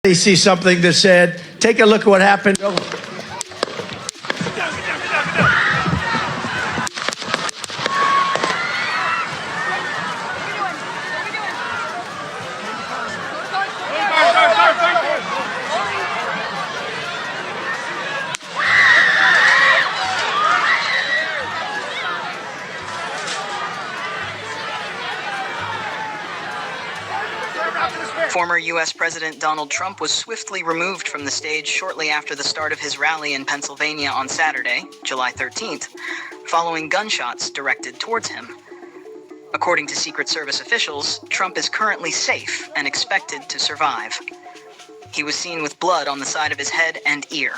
They see something that said, take a look at what happened. Former U.S. President Donald Trump was swiftly removed from the stage shortly after the start of his rally in Pennsylvania on Saturday, July 13th, following gunshots directed towards him. According to Secret Service officials, Trump is currently safe and expected to survive. He was seen with blood on the side of his head and ear.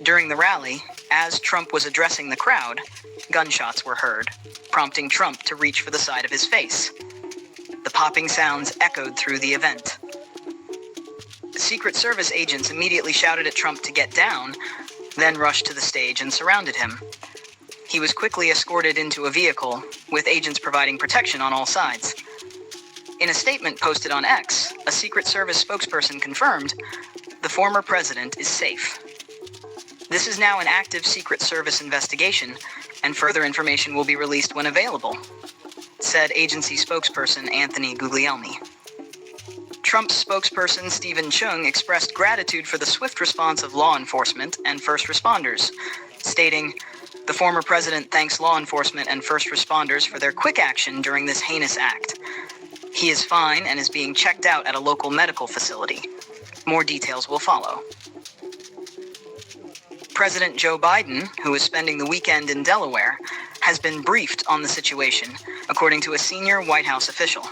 During the rally, as Trump was addressing the crowd, gunshots were heard, prompting Trump to reach for the side of his face. The popping sounds echoed through the event. Secret Service agents immediately shouted at Trump to get down, then rushed to the stage and surrounded him. He was quickly escorted into a vehicle, with agents providing protection on all sides. In a statement posted on X, a Secret Service spokesperson confirmed, "The former president is safe." This is now an active Secret Service investigation, and further information will be released when available, said agency spokesperson Anthony Guglielmi. Trump's spokesperson Stephen Chung expressed gratitude for the swift response of law enforcement and first responders, stating, "The former president thanks law enforcement and first responders for their quick action during this heinous act. He is fine and is being checked out at a local medical facility. More details will follow." President Joe Biden, who is spending the weekend in Delaware, has been briefed on the situation, according to a senior White House official.